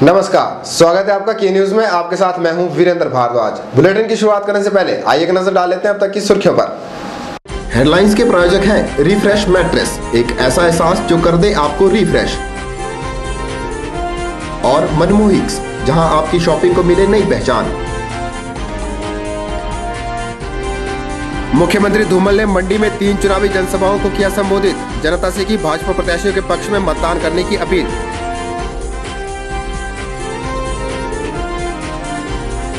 नमस्कार, स्वागत है आपका के न्यूज में। आपके साथ मैं हूं वीरेंद्र भारद्वाज। बुलेटिन की शुरुआत करने से पहले आइए एक नजर डाल लेते हैं अब तक की सुर्खियों पर। हेडलाइंस के प्रायोजक हैं रिफ्रेश मैट्रेस, एक ऐसा एहसास जो कर दे आपको रिफ्रेश, और मनमोहिक्स, जहां आपकी शॉपिंग को मिले नई पहचान। मुख्यमंत्री धूमल ने मंडी में 3 चुनावी जनसभाओं को किया संबोधित। जनता से की भाजपा प्रत्याशियों के पक्ष में मतदान करने की अपील।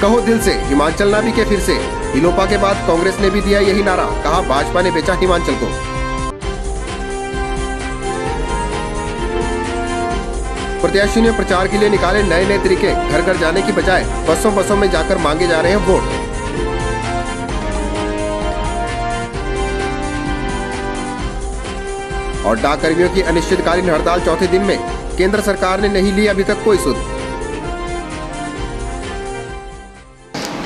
कहो दिल से, हिमाचल ना बिके फिर से। इलोपा के बाद कांग्रेस ने भी दिया यही नारा, कहा भाजपा ने बेचा हिमाचल को। प्रत्याशियों ने प्रचार के लिए निकाले नए नए तरीके। घर घर जाने की बजाय बसों में जाकर मांगे जा रहे हैं वोट। और डाक कर्मियों की अनिश्चितकालीन हड़ताल चौथे दिन में। केंद्र सरकार ने नहीं ली अभी तक कोई सुध।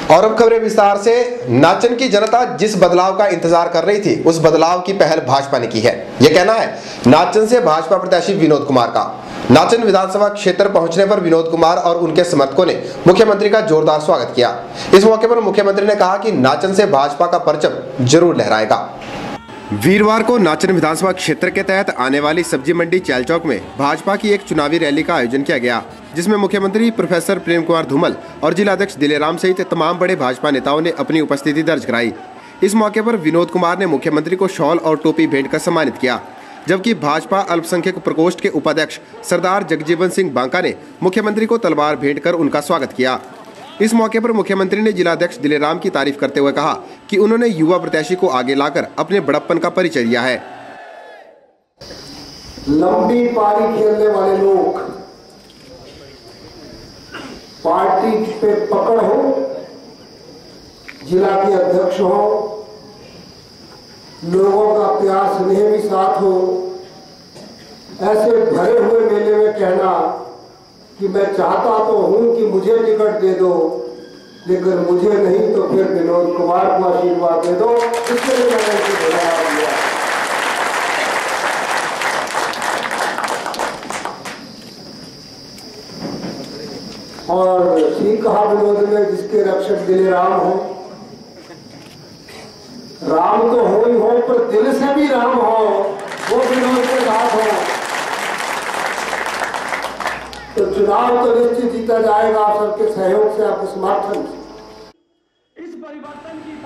और अब खबरें विस्तार से। नाचन की जनता जिस बदलाव का इंतजार कर रही थी, उस बदलाव की पहल भाजपा ने की है। यह कहना है नाचन से भाजपा प्रत्याशी विनोद कुमार का। नाचन विधानसभा क्षेत्र पहुंचने पर विनोद कुमार और उनके समर्थकों ने मुख्यमंत्री का जोरदार स्वागत किया। इस मौके पर मुख्यमंत्री ने कहा कि नाचन से भाजपा का परचम जरूर लहराएगा। वीरवार को नाचन विधानसभा क्षेत्र के तहत आने वाली सब्जी मंडी चैलचौक में भाजपा की एक चुनावी रैली का आयोजन किया गया, जिसमें मुख्यमंत्री प्रोफेसर प्रेम कुमार धूमल और जिलाध्यक्ष दिलेराम सहित तमाम बड़े भाजपा नेताओं ने अपनी उपस्थिति दर्ज कराई। इस मौके पर विनोद कुमार ने मुख्यमंत्री को शॉल और टोपी भेंट कर सम्मानित किया, जबकि भाजपा अल्पसंख्यक प्रकोष्ठ के उपाध्यक्ष सरदार जगजीवन सिंह बांका ने मुख्यमंत्री को तलवार भेंट कर उनका स्वागत किया। इस मौके पर मुख्यमंत्री ने जिलाध्यक्ष दिलेराम की तारीफ करते हुए कहा कि उन्होंने युवा प्रत्याशी को आगे लाकर अपने बड़प्पन का परिचय दिया है। लंबी पारी खेलने वाले लोग, पार्टी पे पकड़ हो, जिला के अध्यक्ष हो, लोगों का प्यार स्नेह भी साथ हो, ऐसे भरे हुए मेले में कहना कि मैं चाहता तो हूं कि मुझे टिकट दे दो, लेकिन मुझे नहीं तो फिर विनोद कुमार को आशीर्वाद दे दो, इसके लिए मैंने इनको धन्यवाद दिया। और ठीक कहा विनोद ने, जिसके रक्षक दिलेराम हो, राम तो हो ही हो, पर दिल से भी राम हो, वो विनोद के साथ हो, तो चुनाव तो निश्चित जीता जाएगा आप सबके सहयोग से, आपके समर्थन से।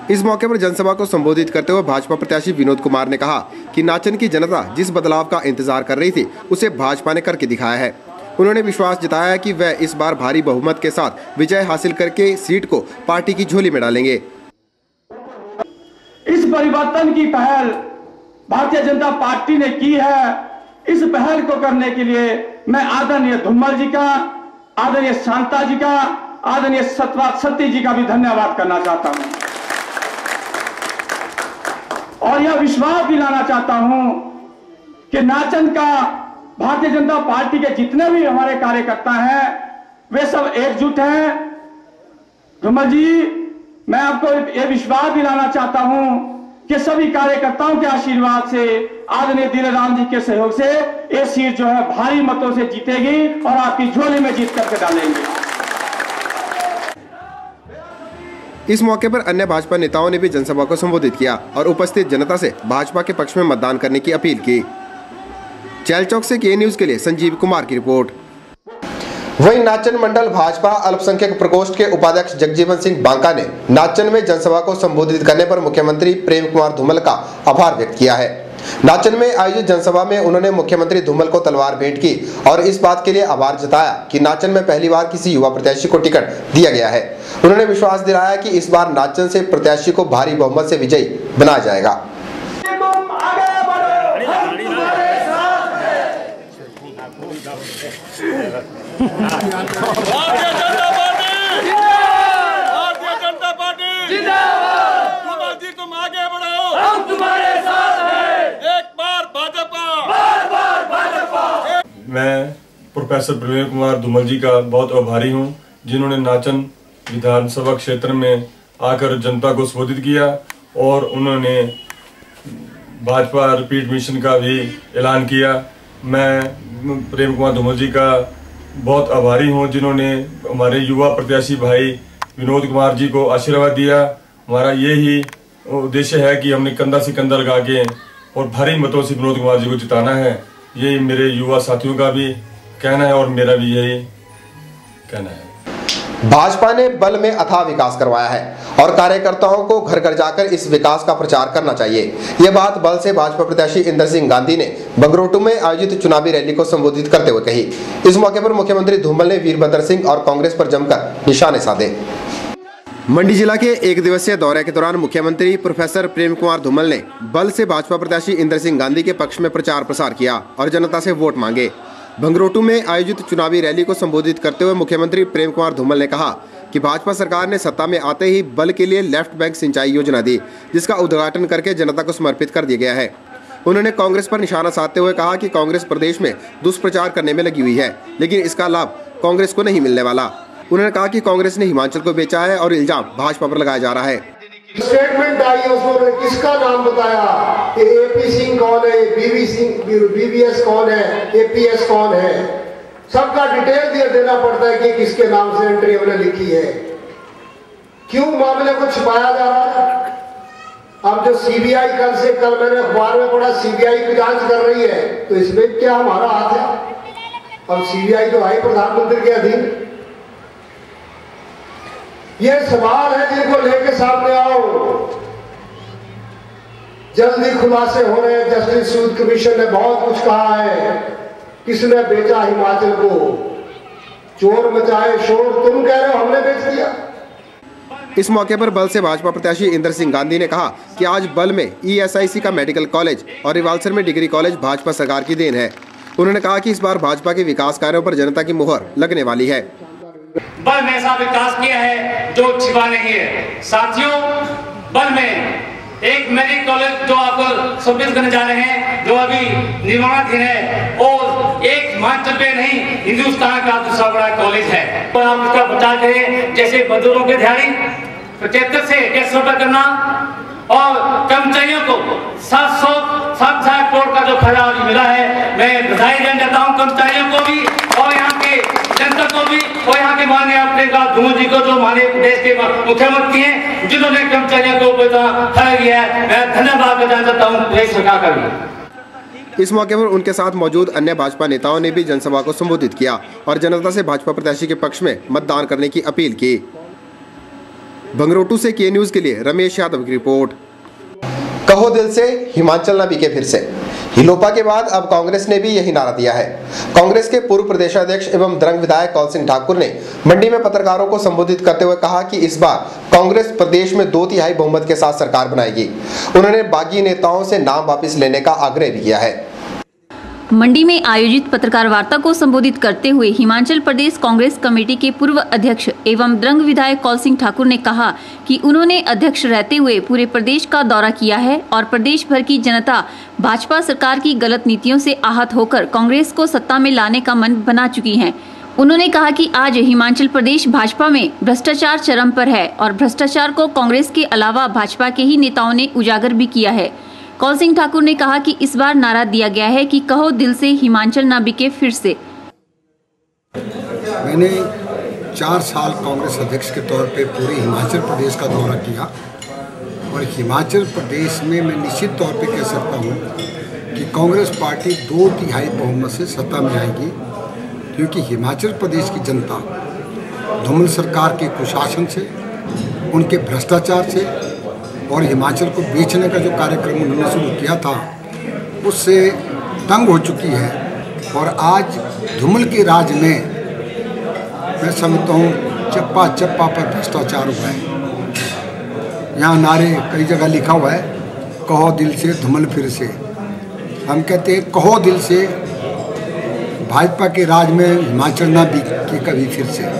इस मौके पर जनसभा को संबोधित करते हुए भाजपा प्रत्याशी विनोद कुमार ने कहा कि नाचन की जनता जिस बदलाव का इंतजार कर रही थी, उसे भाजपा ने करके दिखाया है। उन्होंने विश्वास जताया कि वह इस बार भारी बहुमत के साथ विजय हासिल करके सीट को पार्टी की झोली में डालेंगे। इस परिवर्तन की पहल भारतीय जनता पार्टी ने की है। इस पहल को करने के लिए मैं आदरणीय धूमल जी का, आदरणीय शांता जी का, आदरणीय सत्य जी का भी धन्यवाद करना चाहता हूं, और यह विश्वास दिलाना चाहता हूं कि नाचन का भारतीय जनता पार्टी के जितने भी हमारे कार्यकर्ता हैं, वे सब एकजुट हैं। धूमल जी, मैं आपको यह विश्वास दिलाना चाहता हूं कि सभी कार्यकर्ताओं के आशीर्वाद से, आदरणीय दिलेराम जी के सहयोग से ये सीट जो है भारी मतों से जीतेगी और आपकी झोली में जीत करके डालेंगे। इस मौके पर अन्य भाजपा नेताओं ने भी जनसभा को संबोधित किया और उपस्थित जनता से भाजपा के पक्ष में मतदान करने की अपील की। चैलचौक से के न्यूज के लिए संजीव कुमार की रिपोर्ट। वहीं नाचन मंडल भाजपा अल्पसंख्यक प्रकोष्ठ के उपाध्यक्ष जगजीवन सिंह बांका ने नाचन में जनसभा को संबोधित करने पर मुख्यमंत्री प्रेम कुमार धूमल का आभार व्यक्त किया है। नाचन में आयोजित जनसभा में उन्होंने मुख्यमंत्री धूमल को तलवार भेंट की और इस बात के लिए आभार जताया कि नाचन में पहली बार किसी युवा प्रत्याशी को टिकट दिया गया है। उन्होंने विश्वास दिलाया कि इस बार नाचन से प्रत्याशी को भारी बहुमत से विजयी बनाया जाएगा। भारतीय जनता पार्टी जिंदाबाद। धूमल जी, तुम आगे बढ़ो, हम तुम्हारे साथ हैं। एक बार भाजपा, बार भाजपा। मैं प्रोफेसर प्रेम कुमार धूमल जी का बहुत आभारी हूं, जिन्होंने नाचन विधानसभा क्षेत्र में आकर जनता को संबोधित किया और उन्होंने भाजपा रिपीट मिशन का भी ऐलान किया। मैं प्रेम कुमार धूमल जी का बहुत आभारी हूँ जिन्होंने हमारे युवा प्रत्याशी भाई विनोद कुमार जी को आशीर्वाद दिया। हमारा यही उद्देश्य है कि हमने कंधा से कंधा लगा के और भारी मतों से विनोद कुमार जी को जिताना है। ये मेरे युवा साथियों का भी कहना है और मेरा भी यही कहना है। भाजपा ने बल में अथाह विकास करवाया है और कार्यकर्ताओं को घर घर जाकर इस विकास का प्रचार करना चाहिए। ये बात बल से भाजपा प्रत्याशी इंदर सिंह गांधी ने बंगरोटू में आयोजित चुनावी रैली को संबोधित करते हुए कही। इस मौके पर मुख्यमंत्री धूमल ने वीरभद्र सिंह और कांग्रेस पर जमकर निशाने साधे। मंडी जिला के एक दिवसीय दौरे के दौरान मुख्यमंत्री प्रोफेसर प्रेम कुमार धूमल ने बल से भाजपा प्रत्याशी इंदर सिंह गांधी के पक्ष में प्रचार प्रसार किया और जनता से वोट मांगे। बंगरोटू में आयोजित चुनावी रैली को संबोधित करते हुए मुख्यमंत्री प्रेम कुमार धूमल ने कहा कि भाजपा सरकार ने सत्ता में आते ही बल के लिए लेफ्ट बैंक सिंचाई योजना दी, जिसका उद्घाटन करके जनता को समर्पित कर दिया गया है। उन्होंने कांग्रेस पर निशाना साधते हुए कहा कि कांग्रेस प्रदेश में दुष्प्रचार करने में लगी हुई है, लेकिन इसका लाभ कांग्रेस को नहीं मिलने वाला। उन्होंने कहा कि कांग्रेस ने हिमाचल को बेचा है और इल्जाम भाजपा पर लगाया जा रहा है। स्टेटमेंट आई उसमें किसका नाम बताया कि एपी सिंह कौन है, बीबीएस कौन है, एपीएस कौन है, सबका डिटेल देना पड़ता है कि किसके नाम से एंट्री हमने लिखी है। क्यों मामले को छिपाया जा रहा है? अब जो सीबीआई कल मैंने अखबार में पढ़ा सीबीआई की जांच कर रही है, तो इसमें क्या हमारा हाथ है? अब सीबीआई तो आई प्रधानमंत्री के अधीन। ये सवाल है जिनको लेके सामने आओ। जल्दी खुलासे हो रहे हैं। जस्टिस सूद कमीशन ने बहुत कुछ कहा है। किसने बेचा हिमाचल को? चोर मचाए शोर, तुम कह रहे हो हमने बेच दिया। इस मौके पर बल से भाजपा प्रत्याशी इंदर सिंह गांधी ने कहा कि आज बल में ईएसआईसी का मेडिकल कॉलेज और रिवाल्सर में डिग्री कॉलेज भाजपा सरकार की देन है। उन्होंने कहा कि इस बार भाजपा के विकास कार्यों पर जनता की मुहर लगने वाली है। बल में ऐसा विकास किया है जो छिपा नहीं है। साथियों, बल में एक मेडिकल कॉलेज जो आपको समर्पित करने जा रहे हैं, जो अभी निर्माणाधीन है और एक हिमाचल पे नहीं हिंदुस्तान का दूसरा बड़ा कॉलेज है। तो आप इसका प्रचार करें, जैसे मजदूरों के दिहाड़ी 75 से 150 करना और कर्मचारियों को 760 करोड़ का जो फायदा मिला है। मैं बधाई देना चाहता हूँ कर्मचारियों को भी और यहाँ के जनता को भी और यहाँ के माननीय अपने धूमल जी को, जो हमारे देश के मुख्यमंत्री हैं, जिन्होंने कर्मचारियों को फायदा दिया है। मैं धन्यवाद देना चाहता हूँ प्रदेश सरकार का भी। इस मौके पर उनके साथ मौजूद अन्य भाजपा नेताओं ने भी जनसभा को संबोधित किया और जनता से भाजपा प्रत्याशी के पक्ष में मतदान करने की अपील की। बंगरोटू से के न्यूज के लिए रमेश यादव की रिपोर्ट। कहो दिल से, हिमाचल न बिके फिर से। हिलोपा के बाद अब कांग्रेस ने भी यही नारा दिया है। कांग्रेस के पूर्व प्रदेशाध्यक्ष एवं द्रंग विधायक कौल सिंह ठाकुर ने मंडी में पत्रकारों को संबोधित करते हुए कहा कि इस बार कांग्रेस प्रदेश में 2/3 बहुमत के साथ सरकार बनाएगी। उन्होंने बागी नेताओं से नाम वापस लेने का आग्रह भी किया है। मंडी में आयोजित पत्रकार वार्ता को संबोधित करते हुए हिमाचल प्रदेश कांग्रेस कमेटी के पूर्व अध्यक्ष एवं द्रंग विधायक कौल सिंह ठाकुर ने कहा कि उन्होंने अध्यक्ष रहते हुए पूरे प्रदेश का दौरा किया है और प्रदेश भर की जनता भाजपा सरकार की गलत नीतियों से आहत होकर कांग्रेस को सत्ता में लाने का मन बना चुकी है। उन्होंने कहा कि आज हिमाचल प्रदेश भाजपा में भ्रष्टाचार चरम पर है और भ्रष्टाचार को कांग्रेस के अलावा भाजपा के ही नेताओं ने उजागर भी किया है। कौल सिंह ठाकुर ने कहा कि इस बार नारा दिया गया है कि कहो दिल से, हिमाचल ना बिके फिर से। मैंने 4 साल कांग्रेस अध्यक्ष के तौर पे पूरे हिमाचल प्रदेश का दौरा किया और हिमाचल प्रदेश में मैं निश्चित तौर पे कह सकता हूँ कि कांग्रेस पार्टी 2/3 बहुमत से सत्ता में आएगी, क्योंकि हिमाचल प्रदेश की जनता धूमल सरकार के कुशासन से, उनके भ्रष्टाचार से और हिमाचल को बेचने का जो कार्यक्रम उन्होंने शुरू किया था उससे तंग हो चुकी है। और आज धूमल के राज में मैं समझता हूँ चप्पा चप्पा पर भ्रष्टाचार हुआ है। यहाँ नारे कई जगह लिखा हुआ है, कहो दिल से धूमल फिर से। हम कहते हैं कहो दिल से, भाजपा के राज में हिमाचल ना बिके कभी फिर से।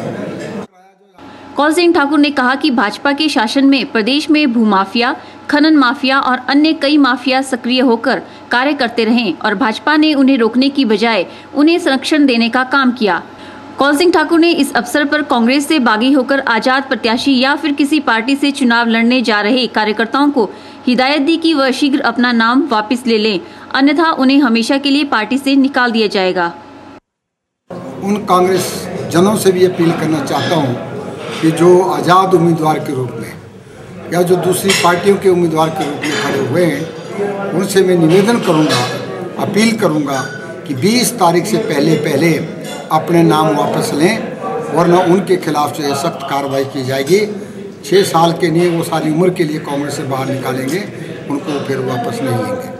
कौल सिंह ठाकुर ने कहा कि भाजपा के शासन में प्रदेश में भूमाफिया, खनन माफिया और अन्य कई माफिया सक्रिय होकर कार्य करते रहे और भाजपा ने उन्हें रोकने की बजाय उन्हें संरक्षण देने का काम किया। कौल सिंह ठाकुर ने इस अवसर पर कांग्रेस से बागी होकर आजाद प्रत्याशी या फिर किसी पार्टी से चुनाव लड़ने जा रहे कार्यकर्ताओं को हिदायत दी कि वह शीघ्र अपना नाम वापस ले लें, अन्यथा उन्हें हमेशा के लिए पार्टी से निकाल दिया जाएगा। उन कांग्रेस जनों से भी अपील करना चाहता हूँ कि जो आज़ाद उम्मीदवार के रूप में या जो दूसरी पार्टियों के उम्मीदवार के रूप में खड़े हुए हैं, उनसे मैं निवेदन करूँगा, अपील करूँगा कि 20 तारीख से पहले अपने नाम वापस लें, वरना उनके खिलाफ जो है सख्त कार्रवाई की जाएगी। 6 साल के लिए वो सारी उम्र के लिए कांग्रेस से बाहर निकालेंगे, उनको फिर वापस नहीं लेंगे।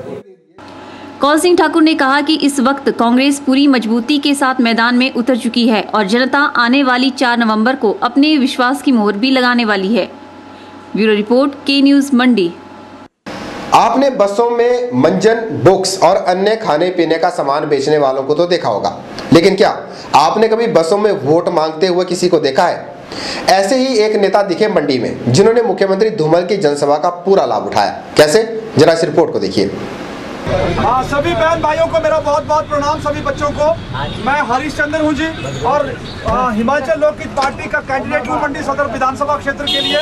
कौल सिंह ठाकुर ने कहा कि इस वक्त कांग्रेस पूरी मजबूती के साथ मैदान में उतर चुकी है और जनता आने वाली 4 नवंबर को अपने विश्वास की मोहर भी लगाने वाली है। ब्यूरो रिपोर्ट, के न्यूज मंडी। आपने बसों में मंजन, बुक्स और अन्य खाने पीने का सामान बेचने वालों को तो देखा होगा, लेकिन क्या आपने कभी बसों में वोट मांगते हुए किसी को देखा है? ऐसे ही एक नेता दिखे मंडी में, जिन्होंने मुख्यमंत्री धूमल की जनसभा का पूरा लाभ उठाया। कैसे, जरा इस रिपोर्ट को देखिए। सभी बहन भाइयों को मेरा बहुत बहुत प्रणाम। सभी बच्चों को मैं हरीशचंद्र हूँ जी, और हिमाचल लोकहित पार्टी का कैंडिडेट हूँ मंडी सदर विधानसभा क्षेत्र के लिए।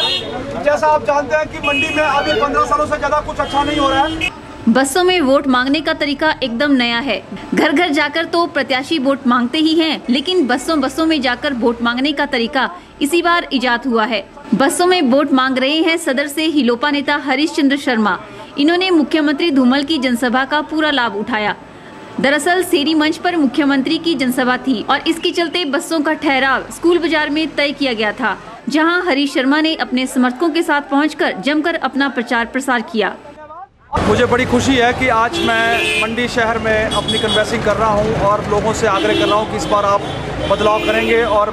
जैसा आप जानते हैं कि मंडी में अभी 15 सालों से ज्यादा कुछ अच्छा नहीं हो रहा है। बसों में वोट मांगने का तरीका एकदम नया है। घर घर जाकर तो प्रत्याशी वोट मांगते ही हैं, लेकिन बसों में जाकर वोट मांगने का तरीका इसी बार इजाद हुआ है। बसों में वोट मांग रहे हैं सदर से हिलोपा नेता हरीशचंद्र शर्मा। इन्होंने मुख्यमंत्री धूमल की जनसभा का पूरा लाभ उठाया। दरअसल सेरी मंच पर मुख्यमंत्री की जनसभा थी और इसके चलते बसों का ठहराव स्कूल बाजार में तय किया गया था, जहां हरीश शर्मा ने अपने समर्थकों के साथ पहुंचकर जमकर अपना प्रचार प्रसार किया। मुझे बड़ी खुशी है कि आज मैं मंडी शहर में अपनी कन्वेंसिंग कर रहा हूं और लोगों से आग्रह कर रहा हूं कि इस बार आप बदलाव करेंगे और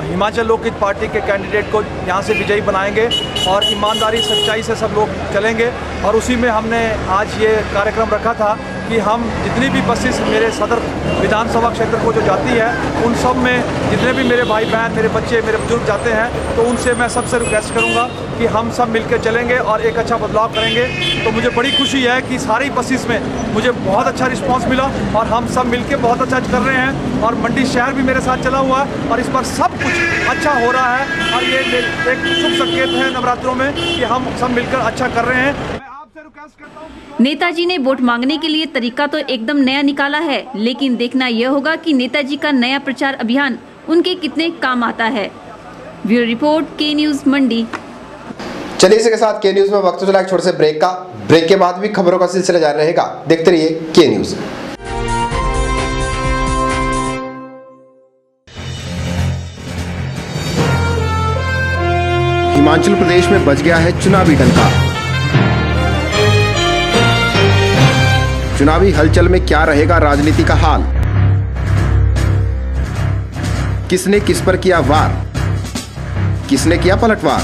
हिमाचल लोकहित पार्टी के कैंडिडेट को यहां से विजयी बनाएंगे और ईमानदारी सच्चाई से सब लोग चलेंगे। और उसी में हमने आज ये कार्यक्रम रखा था कि हम जितनी भी बसेस मेरे सदर विधानसभा क्षेत्र को जो जाती है, उन सब में जितने भी मेरे भाई बहन, मेरे बच्चे, मेरे बुजुर्ग जाते हैं, तो उनसे मैं सबसे रिक्वेस्ट करूंगा कि हम सब मिलकर चलेंगे और एक अच्छा बदलाव करेंगे। तो मुझे बड़ी खुशी है कि सारी बसेस में मुझे बहुत अच्छा रिस्पांस मिला और हम सब मिलकर बहुत अच्छा कर रहे हैं और मंडी शहर भी मेरे साथ चला हुआ है और इस पर सब कुछ अच्छा हो रहा है। और ये एक शुभ संकेत है नवरात्रों में कि हम सब मिलकर अच्छा कर रहे हैं। नेताजी ने वोट मांगने के लिए तरीका तो एकदम नया निकाला है, लेकिन देखना यह होगा कि नेताजी का नया प्रचार अभियान उनके कितने काम आता है। ब्यूरो रिपोर्ट, के न्यूज मंडी। चलिए इसी के साथ के न्यूज में वक्त चला एक छोटे से ब्रेक का। ब्रेक के बाद भी खबरों का सिलसिला जारी रहेगा। देखते रहिए के न्यूज। हिमाचल प्रदेश में बज गया है चुनावी डंका। चुनावी हलचल में क्या रहेगा राजनीति का हाल? किसने किस पर किया वार? किसने किया पलटवार?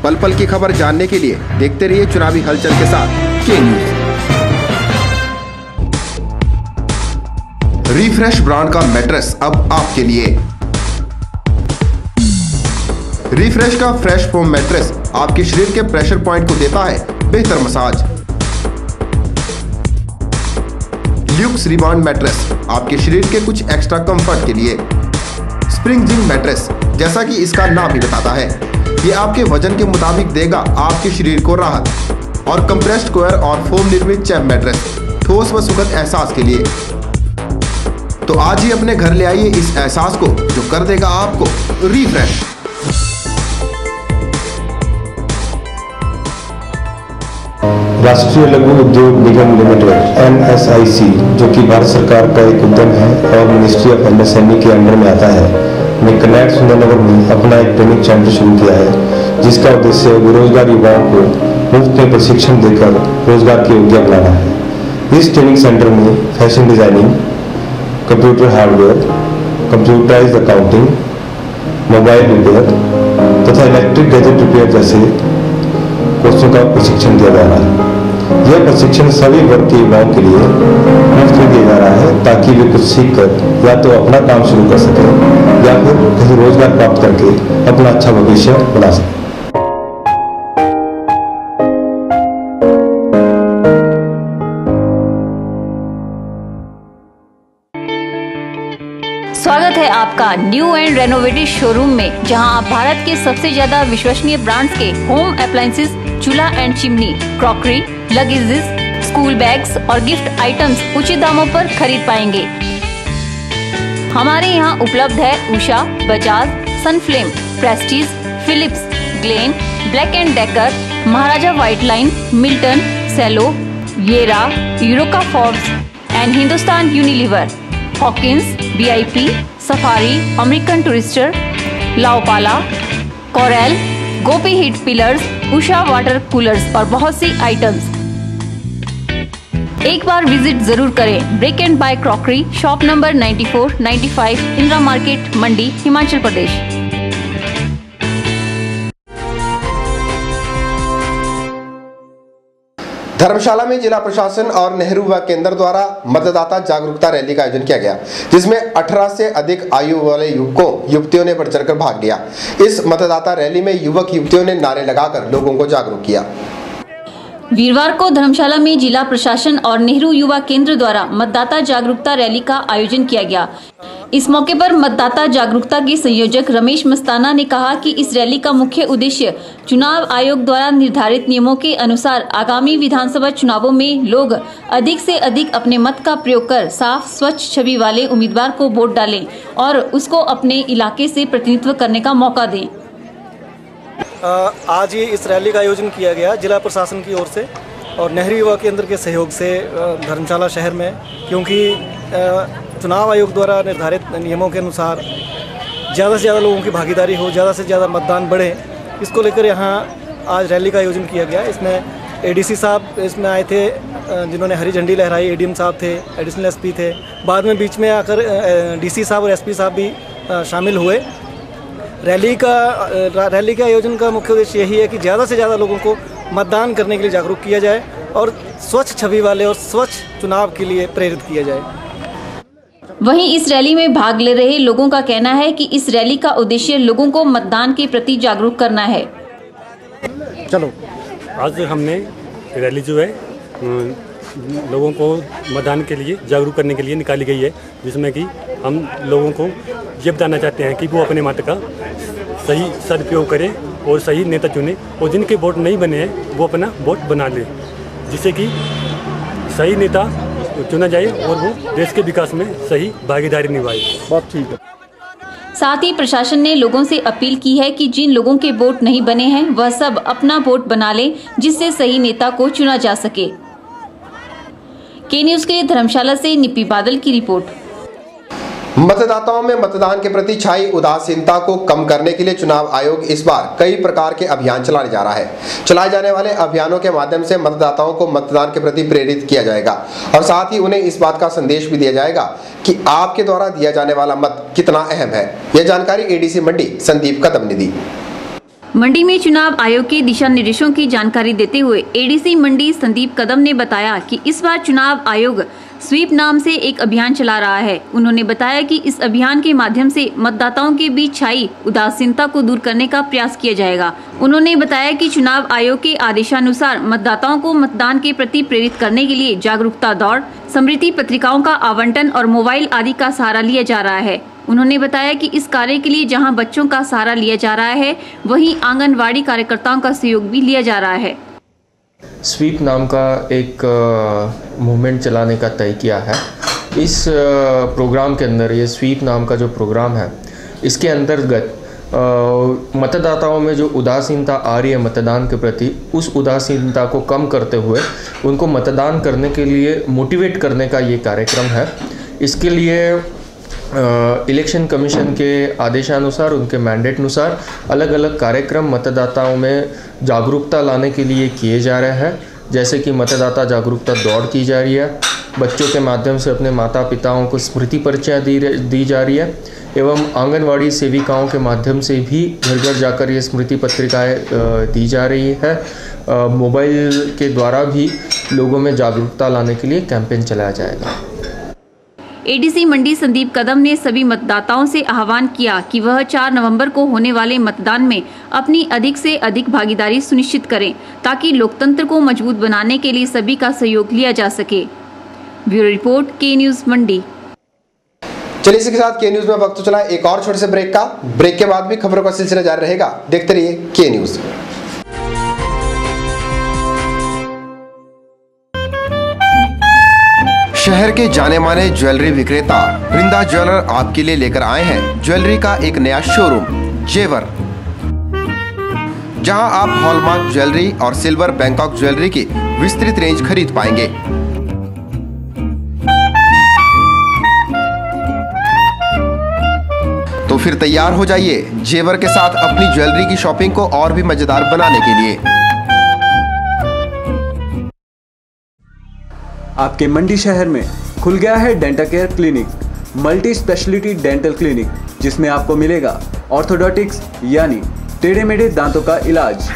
पल पल की खबर जानने के लिए देखते रहिए चुनावी हलचल के साथ के न्यूज। रिफ्रेश ब्रांड का मैट्रेस अब आपके लिए। रिफ्रेश का फ्रेश फोम मैट्रेस आपके शरीर के प्रेशर पॉइंट को देता है बेहतर मसाज। ल्यूक्स रिबाउंड मैट्रेस आपके शरीर के कुछ एक्स्ट्रा कंफर्ट के लिए। स्प्रिंग जिंग मैट्रेस, जैसा कि इसका नाम ही बताता है, ये आपके वजन के मुताबिक देगा आपके शरीर को राहत। और कंप्रेस्ड कोयर और फोम निर्मित चैप मैट्रेस ठोस व सुखद एहसास के लिए। तो आज ही अपने घर ले आइए इस एहसास को जो कर देगा आपको रिफ्रेश। राष्ट्रीय लघु उद्योग निगम लिमिटेड NSIC, जो कि भारत सरकार का एक उद्यम है और मिनिस्ट्री ऑफ MSME के अंडर में आता है, ने कनेक्ट सुंदरनगर में अपना एक ट्रेनिंग सेंटर शुरू किया है, जिसका उद्देश्य बेरोजगार युवाओं को मुफ्त में प्रशिक्षण देकर रोजगार के योग्य बनाना है। इस ट्रेनिंग सेंटर में fashion designing, computer hardware, computerised accounting, mobile repair तथा इलेक्ट्रिक गैजेट रिपेयर जैसे कोर्सों का प्रशिक्षण दिया जा रहा है। यह प्रशिक्षण सभी वर्ग के युवाओं के लिए मुफ्त में दिया जा रहा है, ताकि वे कुछ सीखकर या तो अपना काम शुरू कर सकें या फिर कहीं रोजगार प्राप्त करके अपना अच्छा भविष्य बना सकें। स्वागत है आपका न्यू एंड रेनोवेटेड शोरूम में, जहां आप भारत के सबसे ज्यादा विश्वसनीय ब्रांड्स के होम अप्लायंसेज, चूल्हा and chimney, crockery, luggages, school bags और गिफ्ट आइटम्स उचित दामों पर खरीद पाएंगे। हमारे यहाँ उपलब्ध है Usha, Bajaj, Sunflame, Prestige, Philips, Glen, Black and Decker, Maharaja White Line, Milton, Cello, Yera, Eureka Forbes and Hindustan Unilever, Hawkins, BIP, Safari, American Tourister, La Opala, Corelle, Gopi heat pillars, Usha water coolers और बहुत सी आइटम्स। एक बार विजिट जरूर करें। Break and bye crockery, shop number 94, 95, Indira market, Mandi, Himachal Pradesh. Dharamshala में जिला प्रशासन और नेहरू युवा केंद्र द्वारा मतदाता जागरूकता रैली का आयोजन किया गया, जिसमें 18 से अधिक आयु वाले युवकों युवतियों ने बढ़ चढ़कर भाग लिया। इस मतदाता रैली में युवक युवतियों ने नारे लगाकर लोगों को जागरूक किया। वीरवार को धर्मशाला में जिला प्रशासन और नेहरू युवा केंद्र द्वारा मतदाता जागरूकता रैली का आयोजन किया गया। इस मौके पर मतदाता जागरूकता के संयोजक रमेश मस्ताना ने कहा कि इस रैली का मुख्य उद्देश्य चुनाव आयोग द्वारा निर्धारित नियमों के अनुसार आगामी विधानसभा चुनावों में लोग अधिक से अधिक अपने मत का प्रयोग कर साफ स्वच्छ छवि वाले उम्मीदवार को वोट डालें और उसको अपने इलाके से प्रतिनिधित्व करने का मौका दें। आज ये इस रैली का आयोजन किया गया जिला प्रशासन की ओर से और नेहरू युवा केंद्र के सहयोग से धर्मशाला शहर में, क्योंकि चुनाव आयोग द्वारा निर्धारित नियमों के अनुसार ज़्यादा से ज़्यादा लोगों की भागीदारी हो, ज़्यादा से ज़्यादा मतदान बढ़े, इसको लेकर यहाँ आज रैली का आयोजन किया गया। इसमें ADC साहब इसमें आए थे जिन्होंने हरी झंडी लहराई, ADM साहब थे, एडिशनल SP थे, बाद में बीच में आकर DC साहब और SP साहब भी शामिल हुए। रैली के आयोजन का मुख्य उद्देश्य यही है कि ज़्यादा से ज़्यादा लोगों को मतदान करने के लिए जागरूक किया जाए और स्वच्छ छवि वाले और स्वच्छ चुनाव के लिए प्रेरित किया जाए। वहीं इस रैली में भाग ले रहे लोगों का कहना है कि इस रैली का उद्देश्य लोगों को मतदान के प्रति जागरूक करना है। चलो, आज हमने रैली जो है लोगों को मतदान के लिए जागरूक करने के लिए निकाली गई है, जिसमें कि हम लोगों को ये बताना चाहते हैं कि वो अपने मत का सही सदुपयोग करें और सही नेता चुने और जिनके वोट नहीं बने हैं वो अपना वोट बना लें, जिससे कि सही नेता चुना जाए और वो देश के विकास में सही भागीदारी निभाए। बहुत ठीक है। साथ ही प्रशासन ने लोगों से अपील की है कि जिन लोगों के वोट नहीं बने हैं वह सब अपना वोट बना लें, जिससे सही नेता को चुना जा सके। के न्यूज़ के लिए धर्मशाला से निपी बादल की रिपोर्ट। मतदाताओं में मतदान के प्रति छाई उदासीनता को कम करने के लिए चुनाव आयोग इस बार कई प्रकार के अभियान चलाने जा रहा है। चलाए जाने वाले अभियानों के माध्यम से मतदाताओं को मतदान के प्रति प्रेरित किया जाएगा और साथ ही उन्हें इस बात का संदेश भी दिया जाएगा कि आपके द्वारा दिया जाने वाला मत कितना अहम है। यह जानकारी ADC मंडी संदीप कदम ने दी। मंडी में चुनाव आयोग के दिशा निर्देशों की जानकारी देते हुए ADC मंडी संदीप कदम ने बताया कि इस बार चुनाव आयोग स्वीप नाम से एक अभियान चला रहा है। उन्होंने बताया कि इस अभियान के माध्यम से मतदाताओं के बीच छाई उदासीनता को दूर करने का प्रयास किया जाएगा। उन्होंने बताया कि चुनाव आयोग के आदेशानुसार मतदाताओं को मतदान के प्रति प्रेरित करने के लिए जागरूकता दौड़, स्मृति पत्रिकाओं का आवंटन और मोबाइल आदि का सहारा लिया जा रहा है। उन्होंने बताया कि इस कार्य के लिए जहां बच्चों का सहारा लिया जा रहा है, वहीं आंगनवाड़ी कार्यकर्ताओं का सहयोग भी लिया जा रहा है। स्वीप नाम का एक मूवमेंट चलाने का तय किया है। इस प्रोग्राम के अंदर, ये स्वीप नाम का जो प्रोग्राम है, इसके अंतर्गत मतदाताओं में जो उदासीनता आ रही है मतदान के प्रति, उस उदासीनता को कम करते हुए उनको मतदान करने के लिए मोटिवेट करने का ये कार्यक्रम है। इसके लिए इलेक्शन कमीशन के आदेशानुसार, उनके मैंडेट अनुसार अलग अलग कार्यक्रम मतदाताओं में जागरूकता लाने के लिए किए जा रहे हैं। जैसे कि मतदाता जागरूकता दौड़ की जा रही है, बच्चों के माध्यम से अपने माता पिताओं को स्मृति परिचय दी जा रही है, एवं आंगनवाड़ी सेविकाओं के माध्यम से भी घर घर जाकर ये स्मृति पत्रिकाएं दी जा रही है। मोबाइल के द्वारा भी लोगों में जागरूकता लाने के लिए कैंपेन चलाया जाएगा। ADC मंडी संदीप कदम ने सभी मतदाताओं से आह्वान किया कि वह 4 नवंबर को होने वाले मतदान में अपनी अधिक से अधिक भागीदारी सुनिश्चित करें, ताकि लोकतंत्र को मजबूत बनाने के लिए सभी का सहयोग लिया जा सके। ब्यूरो रिपोर्ट, के न्यूज़ मंडी। चलिए इसी के साथ के न्यूज़ में वक्त चला एक और छोटे से ब्रेक का। ब्रेक के बाद भी खबरों का सिलसिला जारी रहेगा। देखते रहिए के न्यूज़। शहर के जाने माने ज्वेलरी विक्रेता वृंदा ज्वेलर आपके लिए लेकर आए हैं ज्वेलरी का एक नया शोरूम जेवर, जहां आप हॉलमार्क ज्वेलरी और सिल्वर बैंकॉक ज्वेलरी की विस्तृत रेंज खरीद पाएंगे। तो फिर तैयार हो जाइए जेवर के साथ अपनी ज्वेलरी की शॉपिंग को और भी मजेदार बनाने के लिए। आपके मंडी शहर में खुल गया है dental care clinic, multi speciality dental clinic, जिसमें आपको मिलेगा ऑर्थोडोंटिक्स यानी टेढ़े मेढ़े दांतों का इलाज।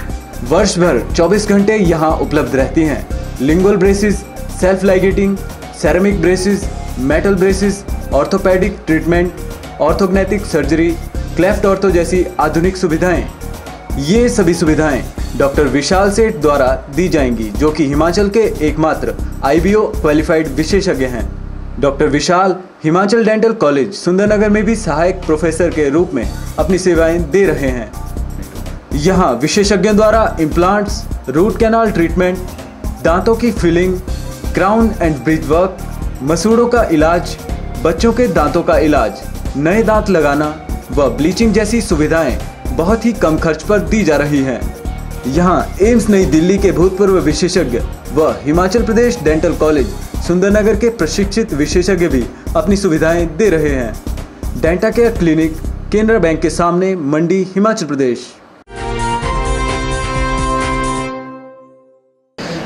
वर्ष भर 24 घंटे यहाँ उपलब्ध रहती हैं lingual braces, self ligating, ceramic braces, metal braces, orthopaedic treatment, orthognathic surgery, cleft ortho जैसी आधुनिक सुविधाएं। ये सभी सुविधाएं डॉक्टर विशाल सेठ द्वारा दी जाएंगी, जो कि हिमाचल के एकमात्र IBO क्वालिफाइड विशेषज्ञ हैं। डॉक्टर विशाल हिमाचल डेंटल कॉलेज सुंदरनगर में भी सहायक प्रोफेसर के रूप में अपनी सेवाएं दे रहे हैं। यहाँ विशेषज्ञों द्वारा इम्प्लांट्स, रूट कैनाल ट्रीटमेंट, दांतों की filling, crown and bridge work, मसूड़ों का इलाज, बच्चों के दांतों का इलाज, नए दांत लगाना व ब्लीचिंग जैसी सुविधाएं बहुत ही कम खर्च पर दी जा रही हैं। यहाँ एम्स नई दिल्ली के भूतपूर्व विशेषज्ञ व हिमाचल प्रदेश डेंटल कॉलेज सुंदरनगर के प्रशिक्षित विशेषज्ञ भी अपनी सुविधाएं दे रहे हैं। Denta care clinic, Canara bank के सामने, मंडी, हिमाचल प्रदेश।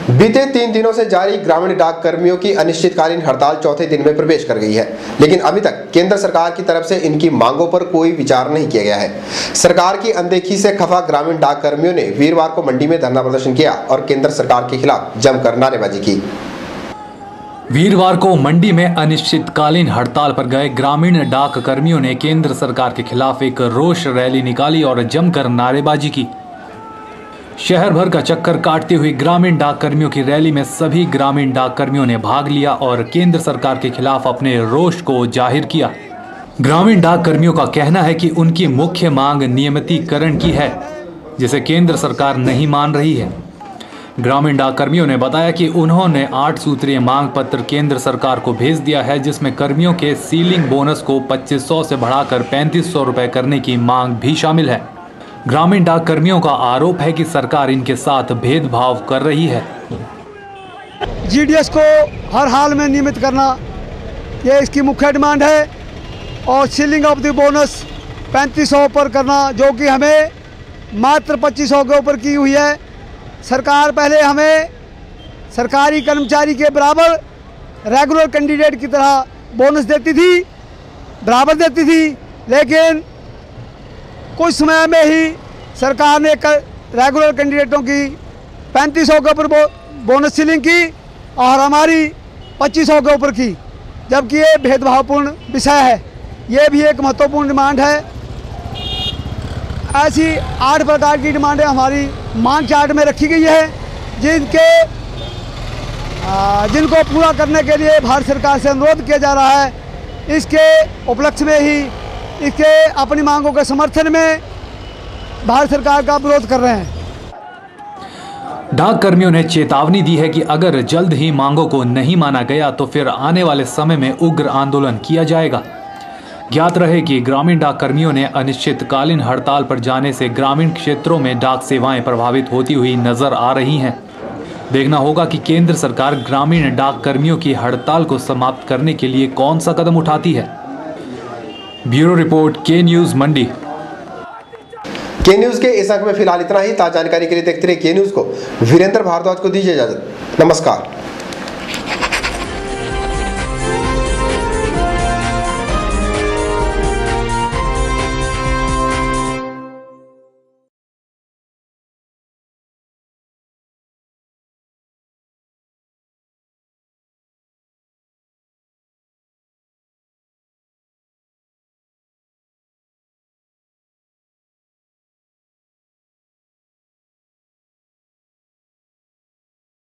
बीते 3 दिनों से जारी ग्रामीण डाक कर्मियों की अनिश्चितकालीन हड़ताल चौथे दिन में प्रवेश कर गई है, लेकिन अभी तक केंद्र सरकार की तरफ से इनकी मांगों पर कोई विचार नहीं किया गया है। सरकार की अनदेखी से खफा ग्रामीण डाक कर्मियों ने वीरवार को मंडी में धरना प्रदर्शन किया और केंद्र सरकार के खिलाफ जमकर नारेबाजी की। वीरवार को मंडी में अनिश्चितकालीन हड़ताल पर गए ग्रामीण डाक कर्मियों ने केंद्र सरकार के खिलाफ एक रोष रैली निकाली और जमकर नारेबाजी की। शहर भर का चक्कर काटते हुए ग्रामीण डाक कर्मियों की रैली में सभी ग्रामीण डाक कर्मियों ने भाग लिया और केंद्र सरकार के खिलाफ अपने रोष को जाहिर किया। ग्रामीण डाक कर्मियों का कहना है कि उनकी मुख्य मांग नियमितीकरण की है, जिसे केंद्र सरकार नहीं मान रही है। ग्रामीण डाक कर्मियों ने बताया कि उन्होंने 8 सूत्रीय मांग पत्र केंद्र सरकार को भेज दिया है, जिसमें कर्मियों के सीलिंग बोनस को 2500 से बढ़ाकर 3500 रुपए करने की मांग भी शामिल है। ग्रामीण डाक कर्मियों का आरोप है कि सरकार इनके साथ भेदभाव कर रही है। GDS को हर हाल में नियमित करना, ये इसकी मुख्य डिमांड है, और सीलिंग ऑफ द बोनस 3500 पर करना, जो कि हमें मात्र 2500 के ऊपर की हुई है। सरकार पहले हमें सरकारी कर्मचारी के बराबर रेगुलर कैंडिडेट की तरह बोनस देती थी, बराबर देती थी, लेकिन कुछ समय में ही सरकार ने रेगुलर कैंडिडेटों की 3500 के ऊपर बोनस सीलिंग की और हमारी 2500 के ऊपर की, जबकि ये भेदभावपूर्ण विषय है। ये भी एक महत्वपूर्ण डिमांड है। ऐसी 8 प्रकार की डिमांडें हमारी मांग चार्ट में रखी गई है, जिनको पूरा करने के लिए भारत सरकार से अनुरोध किया जा रहा है। इसके उपलक्ष्य में ही इसके अपनी मांगों के समर्थन में भारत सरकार का विरोध कर रहे हैं। डाक कर्मियों ने चेतावनी दी है कि अगर जल्द ही मांगों को नहीं माना गया तो फिर आने वाले समय में उग्र आंदोलन किया जाएगा। ज्ञात रहे कि ग्रामीण डाक कर्मियों ने अनिश्चितकालीन हड़ताल पर जाने से ग्रामीण क्षेत्रों में डाक सेवाएं प्रभावित होती हुई नजर आ रही हैं। देखना होगा कि केंद्र सरकार ग्रामीण डाक कर्मियों की हड़ताल को समाप्त करने के लिए कौन सा कदम उठाती है। ब्यूरो रिपोर्ट, के न्यूज मंडी। के न्यूज के इस अंक में फिलहाल इतना ही। ताजा जानकारी के लिए देखते रहिए के न्यूज को। वीरेंद्र भारद्वाज को दीजिए इजाजत। नमस्कार।